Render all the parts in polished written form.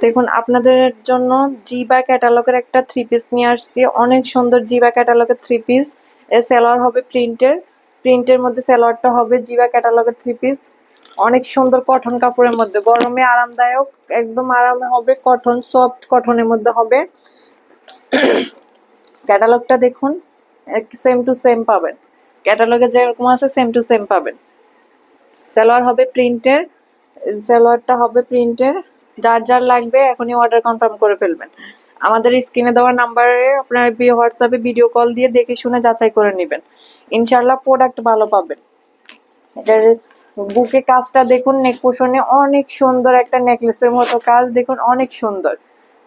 দেখুন আপনাদের জন্য জিবা ক্যাটালগের একটা থ্রি পিস নিয়ে আসছি। অনেক সুন্দর জিবা ক্যাটালগের থ্রি পিস। এর সালোয়ার হবে প্রিন্টের মধ্যে সালোয়ারটা হবে জিবা ক্যাটালগের থ্রি পিস। অনেক সুন্দর কটন কাপড়ের মধ্যে, গরমে আরামদায়ক, একদম আরামে হবে, কটন সফট কটনের মধ্যে হবে। ক্যাটালগটা দেখুন, সেম টু সেম পাবেন, ক্যাটালগে যেরকম আছে সেম টু সেম পাবেন। সালোয়ার হবে প্রিন্টের, সালোয়ারটা হবে প্রিন্টের। যার যার লাগবে এখনই অর্ডার কনফার্ম করে ফেলবেন। আমাদের স্ক্রিনে দেওয়া নাম্বারে আপনার হোয়াটসঅ্যাপে ভিডিও কল দিয়ে দেখে শুনে যাচাই করে নেবেন। ইনশাল্লাহ প্রোডাক্ট ভালো পাবেন। এটার বুকে কাজটা দেখুন, নেক পোষণে অনেক সুন্দর একটা নেকলেসের মতো কাজ দেখুন, অনেক সুন্দর,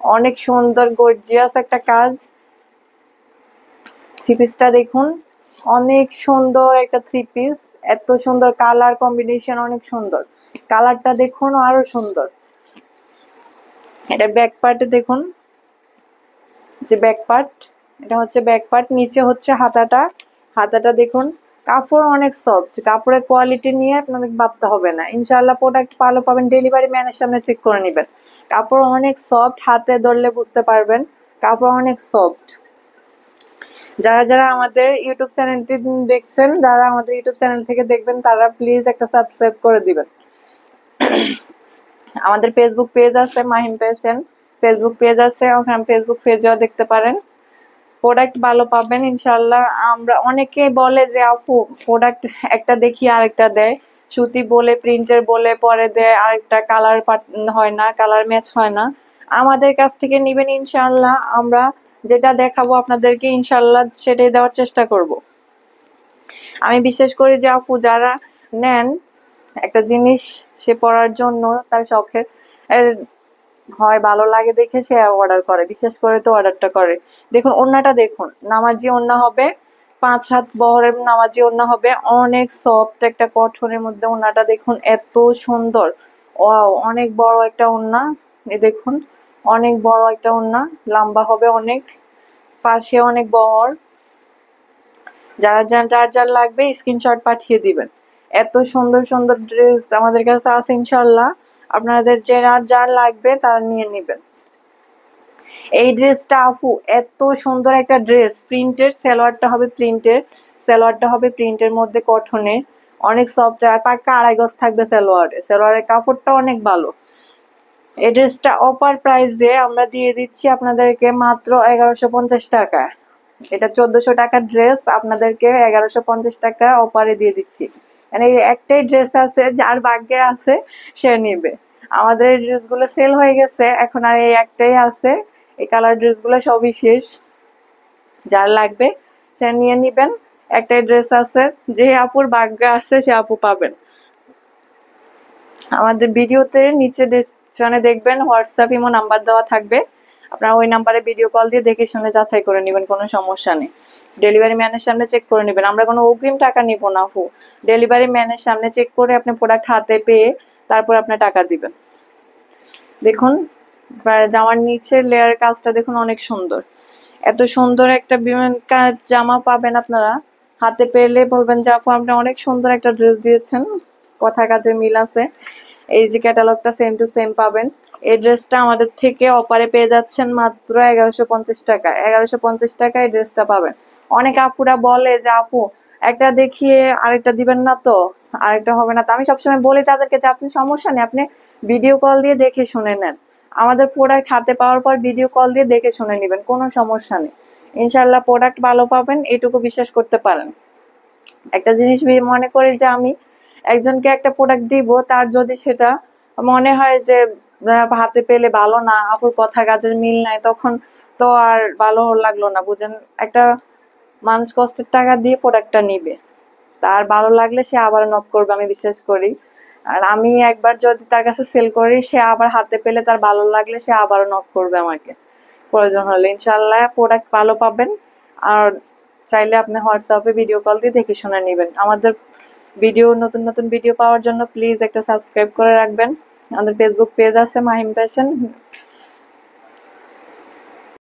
অনেক সুন্দর গর্জিয়াস একটা কাজ। থ্রি পিসটা দেখুন, অনেক সুন্দর একটা থ্রি পিস, এত সুন্দর কালার কম্বিনেশন, অনেক সুন্দর। কালারটা দেখুন আরো সুন্দর। এটা ব্যাক পার্টে দেখুন, যে ব্যাক পার্ট, এটা হচ্ছে ব্যাক পার্ট, নিচে হচ্ছে হাতাটা দেখুন। কাপড় অনেক সফট, কাপড়ের কোয়ালিটি নিয়ে আপনাদের ভাবতে হবে না। ইনশাআল্লাহ প্রোডাক্ট ভালো পাবেন। ডেলিভারি ম্যানের সামনে চেক করে নেবেন। কাপড় অনেক সফট, হাতে ধরলে বুঝতে পারবেন কাপড় অনেক সফট। যারা আমাদের ইউটিউব চ্যানেলটি দেখছেন, যারা আমাদের ইউটিউব চ্যানেল থেকে দেখবেন, তারা প্লিজ একটা সাবস্ক্রাইব করে দিবেন। আমাদের ফেসবুক পেজ আছে মাহিম ফ্যাশন, ফেসবুক পেজ আছে, ওখানে ফেসবুক পেজেও দেখতে পারেন। প্রোডাক্ট ভালো পাবেন ইনশাল্লাহ। আমরা অনেকে বলে যে আপু প্রোডাক্ট একটা দেখি আরেকটা দেয়, সুতি বলে প্রিন্টের বলে পরে দেয় আরেকটা, কালার হয় না, কালার ম্যাচ হয় না। আমাদের কাছ থেকে নিবেন ইনশাল্লাহ, আমরা যেটা দেখাবো আপনাদেরকে ইনশাল্লাহ সেটাই দেওয়ার চেষ্টা করব। আমি বিশ্বাস করি যে আপু যারা নেন একটা জিনিস সে পড়ার জন্য তার শখের হয়, ভালো লাগে দেখে সে অর্ডার করে, বিশেষ করে তো অর্ডারটা করে। দেখুন ওড়নাটা দেখুন, নামাজি ওড়না হবে, 5 হাত বহরের নামাজি ওড়না হবে, অনেক সফট একটা কটনের মধ্যে। ওড়নাটা দেখুন এত সুন্দর, ওয়াও, অনেক বড় একটা ওড়না। এই দেখুন অনেক বড় একটা ওড়না, লম্বা হবে অনেক, পাশে অনেক বহর। যার লাগবে স্ক্রিনশট পাঠিয়ে দিবেন। এত সুন্দর সুন্দর ড্রেস আমাদের কাছে আছে ইনশাল্লাহ, আপনাদের যার লাগবে তারা নিয়ে নেবেন। এই ড্রেসটা আপু এত সুন্দর একটা ড্রেস, প্রিন্টের, সালোয়ারটা হবে প্রিন্টের মধ্যে কটনের, অনেক সফট, আর পাক্কা 2.5 গজ থাকবে সালোয়ারের কাপড়টা অনেক ভালো। এই ড্রেসটা অফার প্রাইসে আমরা দিয়ে দিচ্ছি আপনাদেরকে মাত্র 1150 টাকা। এটা 1400 টাকার ড্রেস, আপনাদেরকে 1150 টাকা অফারে দিয়ে দিচ্ছি। মানে এই একটাই ড্রেস আছে, যার ভাগ্যে আছে সে নিবে। আমাদের এই ড্রেসগুলো সেল হয়ে গেছে, এখন আর এই একটাই আছে। এই কালার ড্রেসগুলো সবই শেষ, যার লাগবে সে নিয়ে নিবেন। একটাই ড্রেস আছে, যে আপুর ভাগ্যে আছে সে আপু পাবেন। আমাদের ভিডিওতে নিচে ডেসক্রিপশনে দেখবেন হোয়াটসঅ্যাপ ইমো নাম্বার দেওয়া থাকবে, আপনারা ওই নাম্বারে ভিডিও কল দিয়ে দেখে শুনে যাচাই করে নেবেন, কোনো সমস্যা নেই। ডেলিভারি ম্যানের সামনে চেক করে নেবেন, আমরা কোনো অগ্রিম টাকা নিব না আপু। ডেলিভারি ম্যানের সামনে চেক করে আপনি প্রোডাক্ট হাতে পেয়ে তারপর আপনি টাকা দিবেন। দেখুন জামার নিচের লেয়ার কাজটা দেখুন, অনেক সুন্দর। এত সুন্দর একটা জামা পাবেন আপনারা, হাতে পেলে বলবেন যে আপু আপনি অনেক সুন্দর একটা ড্রেস দিয়েছেন, কথা কাজের মিল আছে। এই যে ক্যাটালগটা সেম টু সেম পাবেন। এই ড্রেসটা আমাদের থেকে অফারে পেয়ে যাচ্ছেন মাত্র 1150 টাকা। 1150 টাকায় ড্রেসটা পাবেন। অনেক আপুরা বলে যে আপু একটা দেখিয়ে আরেকটা দিবেন না তো, আরেকটা হবে না তো। আমি সবসময় বলি তাদেরকে যে আপনি সমস্যা নেই, আপনি ভিডিও কল দিয়ে দেখে শুনে নেন। আমাদের প্রোডাক্ট হাতে পাওয়ার পর ভিডিও কল দিয়ে দেখে শুনে নেবেন, কোনো সমস্যা নেই। ইনশাল্লাহ প্রোডাক্ট ভালো পাবেন, এটুকু বিশ্বাস করতে পারেন। একটা জিনিস মনে করি যে আমি একজনকে একটা প্রোডাক্ট দিব, তার যদি সেটা মনে হয় যে হাতে পেলে ভালো না, আপুর কথা কাজের মিল নাই, তখন তো আর ভালো লাগলো না, বুঝেন। একটা মানুষ কষ্টের টাকা দিয়ে প্রোডাক্টটা নিবে, তার ভালো লাগলে সে আবার নক করবে, আমি বিশ্বাস করি। আর আমি একবার যদি তার কাছে সেল করি, সে আবার হাতে পেলে তার ভালো লাগলে সে আবারও নক করবে আমাকে, প্রয়োজন হলে। ইনশাল্লাহ প্রোডাক্ট ভালো পাবেন। আর চাইলে আপনি হোয়াটসঅ্যাপে ভিডিও কল দিয়ে দেখে শুনে নেবেন। আমাদের নতুন নতুন ভিডিও পাওয়ার জন্য প্লিজ একটা সাবস্ক্রাইব করে রাখবেন। আমাদের ফেসবুক পেজ আছে মাহিম ফ্যাশন,